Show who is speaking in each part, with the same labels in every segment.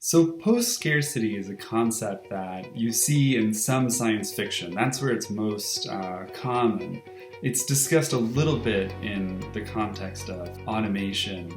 Speaker 1: So post-scarcity is a concept that you see in some science fiction. That's where it's most common. It's discussed a little bit in the context of automation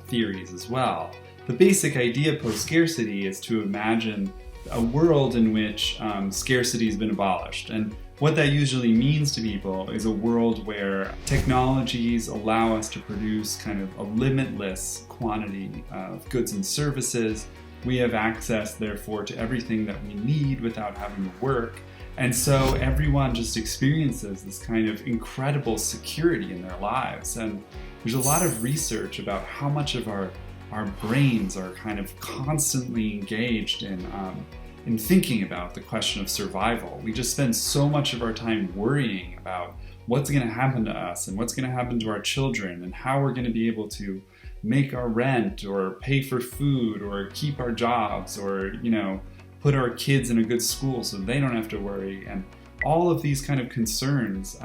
Speaker 1: theories as well. The basic idea post-scarcity is to imagine a world in which scarcity has been abolished. And what that usually means to people is a world where technologies allow us to produce kind of a limitless quantity of goods and services. We have access, therefore, to everything that we need without having to work. And so everyone just experiences this kind of incredible security in their lives. And there's a lot of research about how much of our brains are kind of constantly engaged in thinking about the question of survival. We just spend so much of our time worrying about what's going to happen to us and what's going to happen to our children and how we're going to be able to make our rent or pay for food or keep our jobs or, put our kids in a good school so they don't have to worry. And all of these kind of concerns,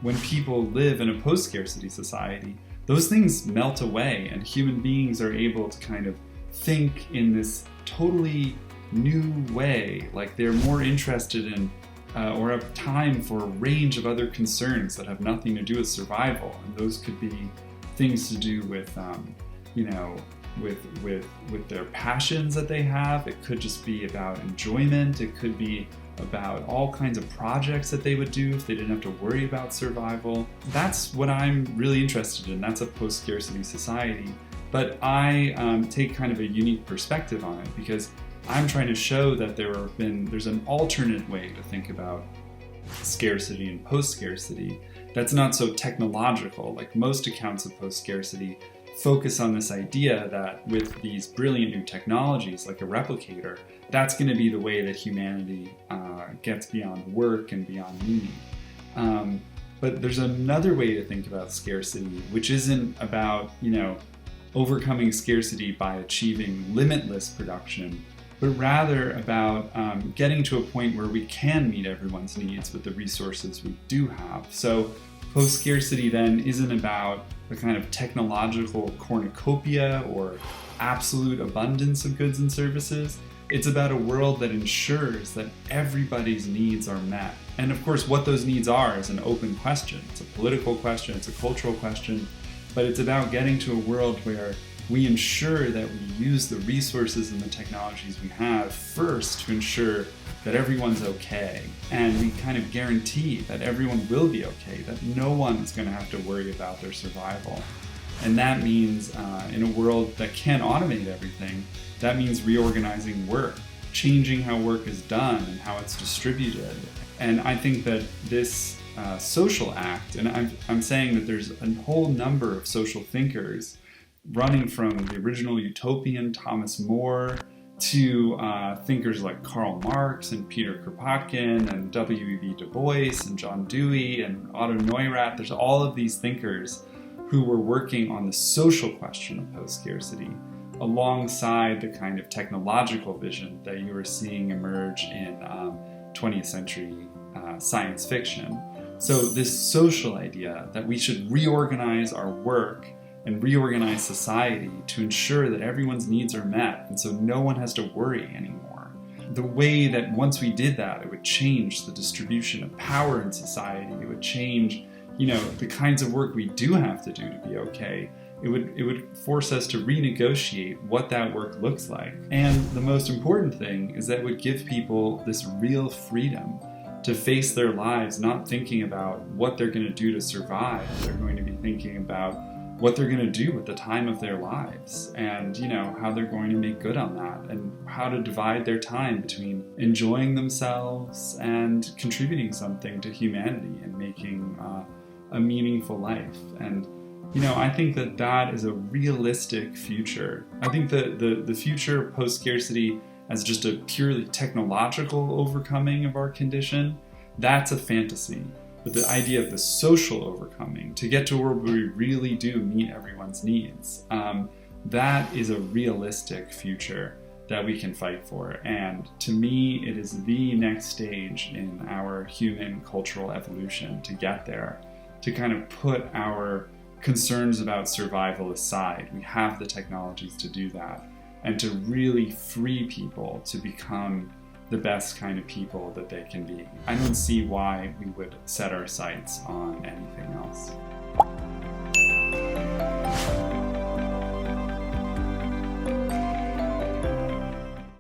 Speaker 1: when people live in a post-scarcity society, those things melt away and human beings are able to kind of think in this totally new way, like they're more interested in or have time for a range of other concerns that have nothing to do with survival. And those could be things to do with, with their passions that they have. It could just be about enjoyment. It could be about all kinds of projects that they would do if they didn't have to worry about survival. That's what I'm really interested in. That's a post-scarcity society. But I take kind of a unique perspective on it because I'm trying to show that there's an alternate way to think about scarcity and post-scarcity that's not so technological. Like most accounts of post-scarcity focus on this idea that with these brilliant new technologies like a replicator, that's going to be the way that humanity gets beyond work and beyond meaning. But there's another way to think about scarcity, which isn't about, overcoming scarcity by achieving limitless production, but rather about getting to a point where we can meet everyone's needs with the resources we do have. So post-scarcity then isn't about the kind of technological cornucopia or absolute abundance of goods and services. It's about a world that ensures that everybody's needs are met. And of course, what those needs are is an open question. It's a political question, it's a cultural question, but it's about getting to a world where we ensure that we use the resources and the technologies we have first to ensure that everyone's okay. And we kind of guarantee that everyone will be okay, that no one is going to have to worry about their survival. And that means in a world that can't automate everything, that means reorganizing work, changing how work is done and how it's distributed. And I think that this social act, and I'm saying that there's a whole number of social thinkers running from the original utopian Thomas More to thinkers like Karl Marx and Peter Kropotkin and W.E.B. Du Bois and John Dewey and Otto Neurath. There's all of these thinkers who were working on the social question of post-scarcity alongside the kind of technological vision that you were seeing emerge in 20th century science fiction. So this social idea that we should reorganize our work and reorganize society to ensure that everyone's needs are met and so no one has to worry anymore. The way that once we did that, it would change the distribution of power in society. It would change, the kinds of work we do have to do to be okay. It would force us to renegotiate what that work looks like. And the most important thing is that it would give people this real freedom to face their lives, not thinking about what they're going to do to survive. They're going to be thinking about what they're going to do with the time of their lives and, how they're going to make good on that and how to divide their time between enjoying themselves and contributing something to humanity and making a meaningful life. And, I think that is a realistic future. I think the future post-scarcity as just a purely technological overcoming of our condition, that's a fantasy. But the idea of the social overcoming, to get to a world where we really do meet everyone's needs, that is a realistic future that we can fight for. And to me, it is the next stage in our human cultural evolution to get there, to kind of put our concerns about survival aside. We have the technologies to do that. and to really free people to become the best kind of people that they can be. I don't see why we would set our sights on anything else.